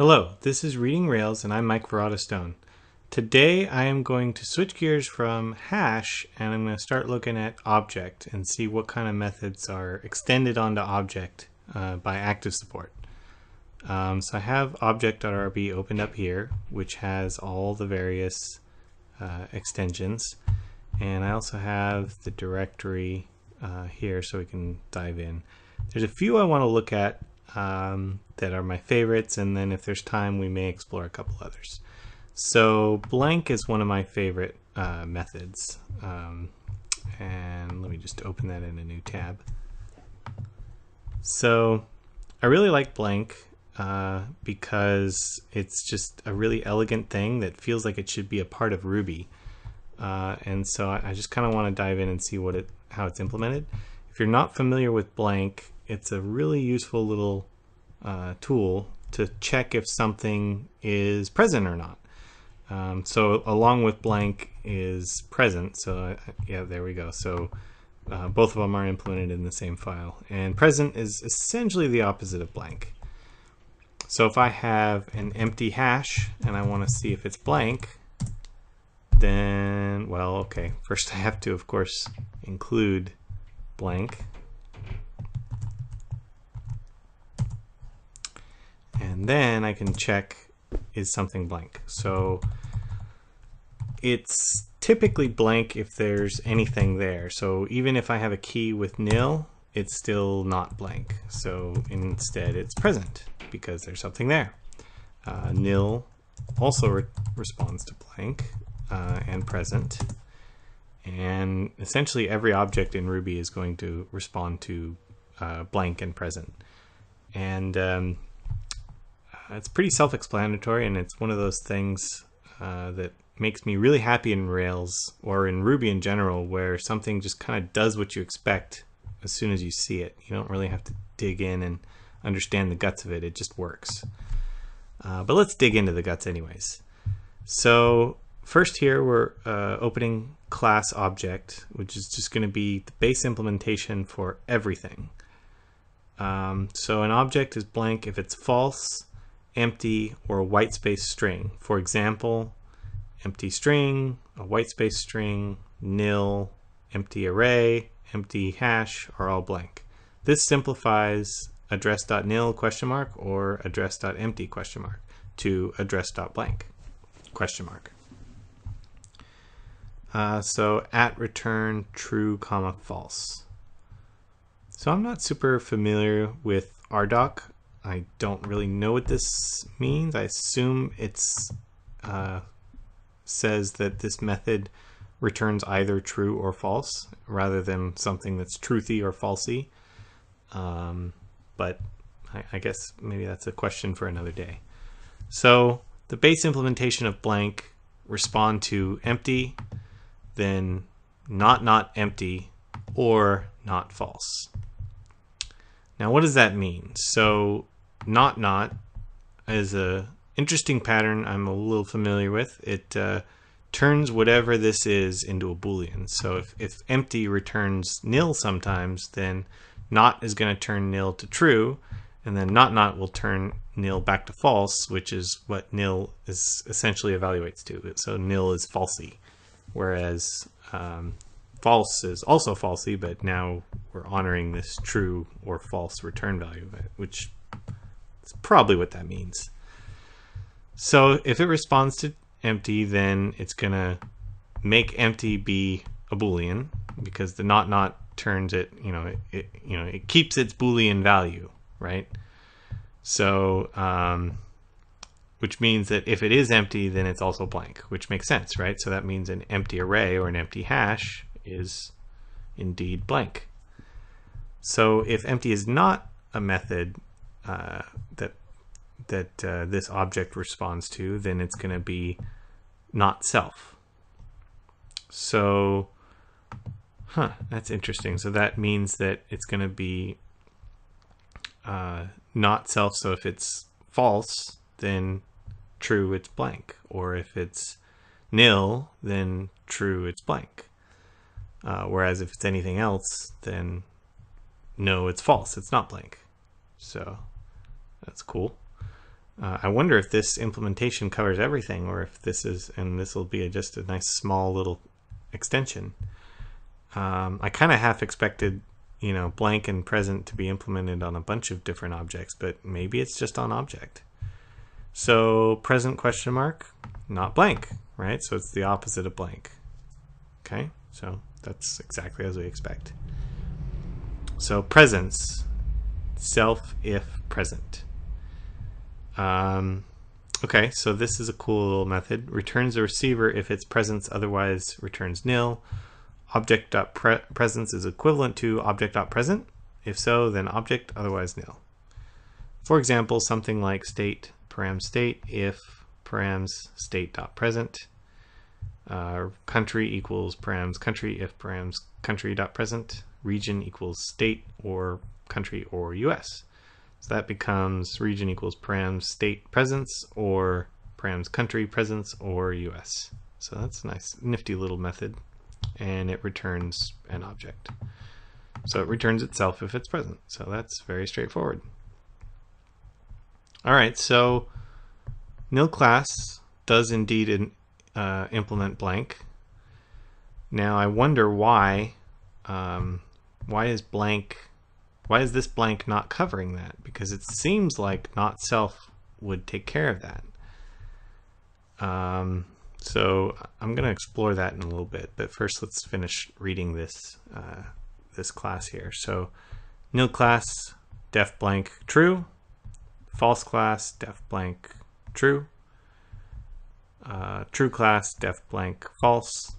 Hello, this is Reading Rails and I'm Mike Verrata-Stone. Today I am going to switch gears from hash and I'm going to start looking at object and see what kind of methods are extended onto object by active support. So I have object.rb opened up here, which has all the various extensions, and I also have the directory here so we can dive in. There's a few I want to look at that are my favorites, and then if there's time we may explore a couple others. So blank is one of my favorite methods, and let me just open that in a new tab. So I really like blank because it's just a really elegant thing that feels like it should be a part of Ruby, and so I just kind of want to dive in and see how it's implemented. If you're not familiar with blank, it's a really useful little tool to check if something is present or not. So along with blank is present. So yeah, there we go. So both of them are implemented in the same file. And present is essentially the opposite of blank. So if I have an empty hash and I want to see if it's blank, then, well, okay, first I have to, of course, include blank. And then I can check, is something blank? So it's typically blank if there's anything there. So even if I have a key with nil, it's still not blank. So instead it's present because there's something there. Nil also responds to blank and present. And essentially every object in Ruby is going to respond to blank and present. And it's pretty self-explanatory, and it's one of those things that makes me really happy in Rails or in Ruby in general, where something just kind of does what you expect as soon as you see it. You don't really have to dig in and understand the guts of it. It just works. But let's dig into the guts anyways. So first here we're opening class object, which is just going to be the base implementation for everything. So an object is blank if it's false, empty, or a white space string. For example, empty string, a white space string, nil, empty array, empty hash are all blank. This simplifies address.nil ? Or address.empty ? To address.blank ? So at return true, false. So I'm not super familiar with RDoc. I don't really know what this means. I assume it's says that this method returns either true or false rather than something that's truthy or falsy. But I guess maybe that's a question for another day. So the base implementation of blank respond to empty, then not empty, or not false. Now what does that mean? So not is a interesting pattern I'm a little familiar with. It turns whatever this is into a Boolean. So if empty returns nil sometimes, then not is going to turn nil to true, and then not will turn nil back to false, which is what nil is essentially evaluates to. So nil is falsy, whereas false is also falsy, but now we're honoring this true or false return value, which is probably what that means. So if it responds to empty, then it's going to make empty be a Boolean, because the not turns it, it keeps its Boolean value, right? So which means that if it is empty, then it's also blank, which makes sense, right? So that means an empty array or an empty hash is indeed blank. So if empty is not a method that this object responds to, then it's going to be not self. So, that's interesting. So that means that it's going to be not self. So if it's false, then true, it's blank. Or if it's nil, then true, it's blank. Whereas if it's anything else, then no, it's false. It's not blank. So that's cool. I wonder if this implementation covers everything, or if this is, and this will be just a nice small little extension. I kind of half expected, you know, blank and present to be implemented on a bunch of different objects, but maybe it's just on object. So present question mark, not blank, right? So it's the opposite of blank. Okay, so that's exactly as we expect. So presence, self if present. Okay, so this is a cool little method. Returns a receiver if its presence, otherwise returns nil. Object.presence is equivalent to object.present. If so, then object, otherwise nil. For example, something like state param state if params state.present. Country equals params country if params country.present. Region equals state or country or US. So that becomes region equals params state presence or params country presence or US. So that's a nice nifty little method, and it returns an object. So it returns itself if it's present. So that's very straightforward. All right, so nil class does indeed implement blank. Now I wonder why is this blank not covering that? Because it seems like not self would take care of that. So I'm going to explore that in a little bit, but first let's finish reading this this class here. So nil class def blank true, false class def blank true, true class def blank false,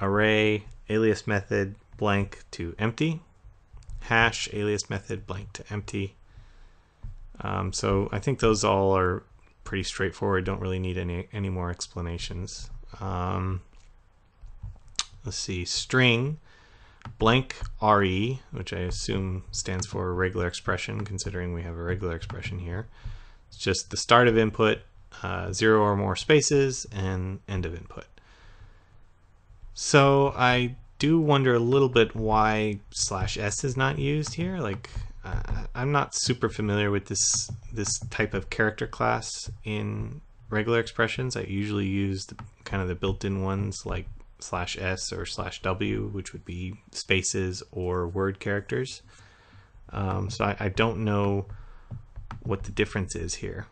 array alias method blank to empty, hash alias method blank to empty. So I think those all are pretty straightforward, don't really need any more explanations. Let's see, string blank re, which I assume stands for regular expression, considering we have a regular expression here. It's just the start of input, 0 or more spaces, and end of input. So I do wonder a little bit why /s is not used here. Like, I'm not super familiar with this type of character class in regular expressions. I usually use kind of the built-in ones like /s or /w, which would be spaces or word characters. So I don't know what the difference is here,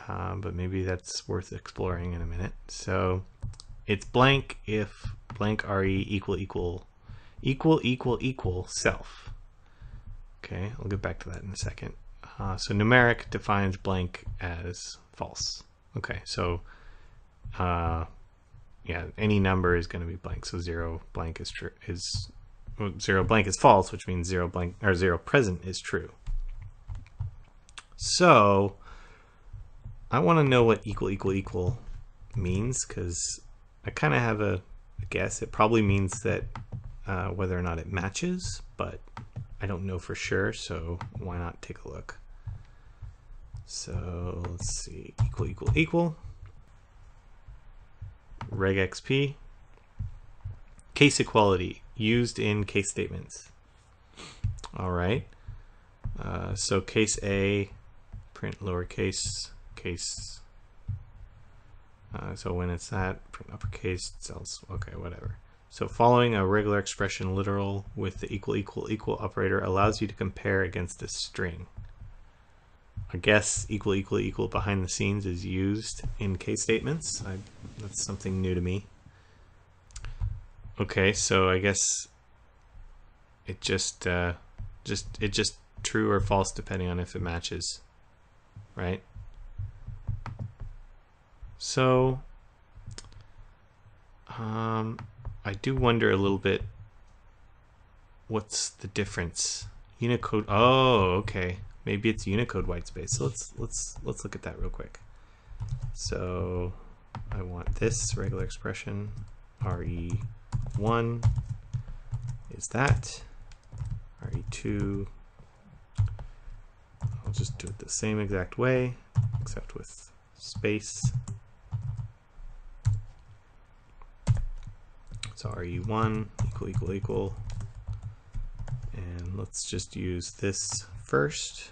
but maybe that's worth exploring in a minute. So it's blank if blank re equal self. Okay, I'll get back to that in a second. So numeric defines blank as false. Okay, so yeah, any number is going to be blank. So 0 blank is true. 0 blank is false, which means 0 blank or 0 present is true. So I want to know what equal means, because I kind of have a guess. It probably means that whether or not it matches, but I don't know for sure, so why not take a look. So let's see, equal, regexp, case equality used in case statements. All right, so case A, print lowercase, case, so when it's that, print uppercase, cells, okay, whatever. So following a regular expression literal with the equal operator allows you to compare against a string. I guess equal behind the scenes is used in case statements. That's something new to me. Okay, so I guess it just true or false depending on if it matches, right? So I do wonder a little bit, what's the difference? Unicode, oh, okay. Maybe it's Unicode whitespace. So let's look at that real quick. So I want this regular expression, re1 is that, re2, I'll just do it the same exact way, except with space. So re1 equal, and let's just use this first.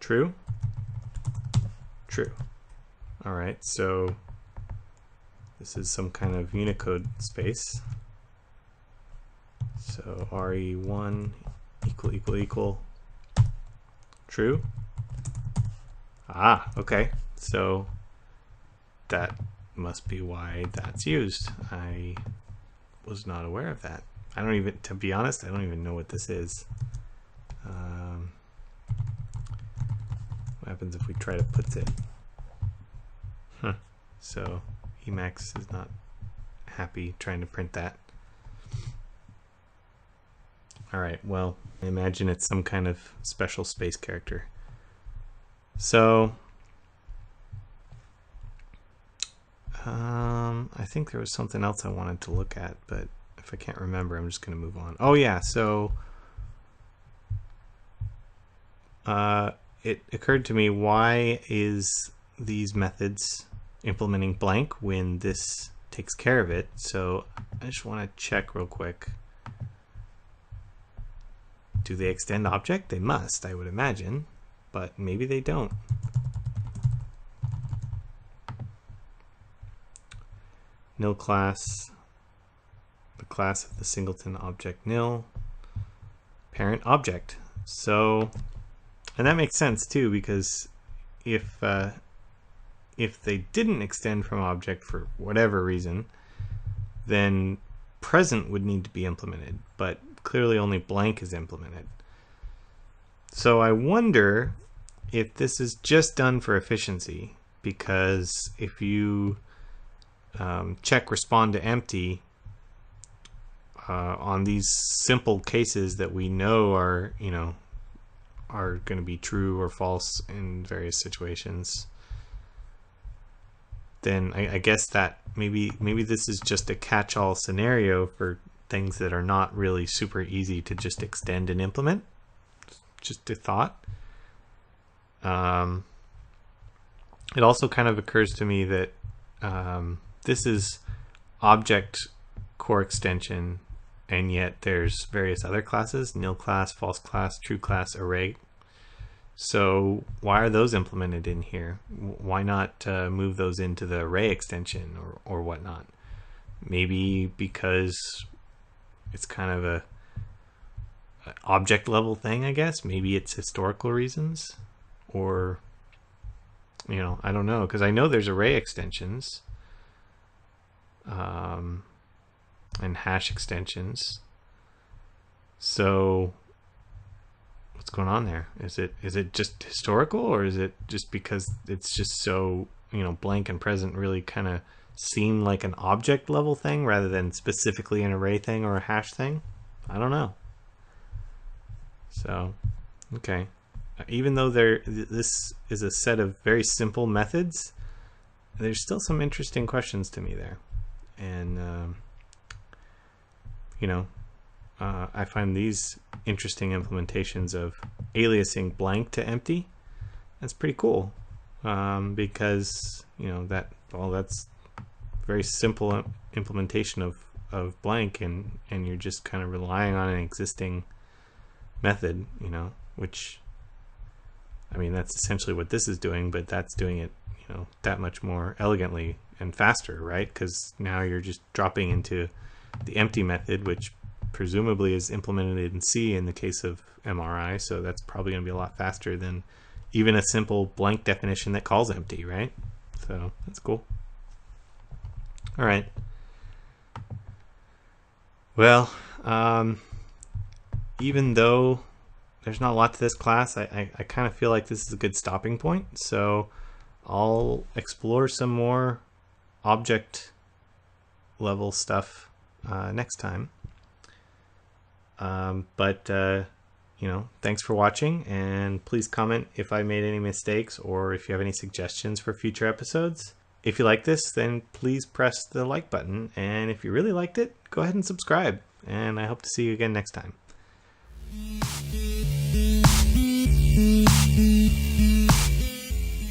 True? True. All right, so this is some kind of Unicode space. So RE1 equal. True? Ah, okay. So that must be why that's used. I was not aware of that. I don't even, to be honest, I don't even know what this is. What happens if we try to put it? Huh. So Emacs is not happy trying to print that. All right, well, I imagine it's some kind of special space character. So I think there was something else I wanted to look at, but if I can't remember, I'm just going to move on. Oh yeah, so it occurred to me, why is these methods implementing blank when this takes care of it? So I just want to check real quick. Do they extend object? They must, I would imagine, but maybe they don't. Nil class, the class of the singleton object nil, parent object. So, and that makes sense too, because if they didn't extend from object for whatever reason, then present would need to be implemented, but clearly only blank is implemented. So I wonder if this is just done for efficiency, because if you check respond to empty on these simple cases that we know are, are going to be true or false in various situations, then I guess that maybe this is just a catch-all scenario for things that are not really super easy to just extend and implement. Just a thought. It also kind of occurs to me that this is object core extension, and yet there's various other classes: nil class, false class, true class, array. So why are those implemented in here? Why not move those into the array extension or whatnot? Maybe because it's kind of a object level thing, I guess. Maybe it's historical reasons, or I don't know, because I know there's array extensions and hash extensions. So what's going on there? Is it just historical, or is it just because it's just so blank and present really kind of seem like an object level thing rather than specifically an array thing or a hash thing? I don't know. So okay, even though this is a set of very simple methods, there's still some interesting questions to me there. And I find these interesting implementations of aliasing blank to empty. That's pretty cool, because that's very simple implementation of blank, and you're just kind of relying on an existing method, which, I mean, that's essentially what this is doing, but that's doing it that much more elegantly and faster, right? Because now you're just dropping into the empty method, which presumably is implemented in C in the case of MRI, so that's probably going to be a lot faster than even a simple blank definition that calls empty, right? So that's cool. All right. Well, even though there's not a lot to this class, I kind of feel like this is a good stopping point. So I'll explore some more object level stuff next time. Thanks for watching, and please comment if I made any mistakes or if you have any suggestions for future episodes. If you like this, then please press the like button, and if you really liked it, go ahead and subscribe, and I hope to see you again next time.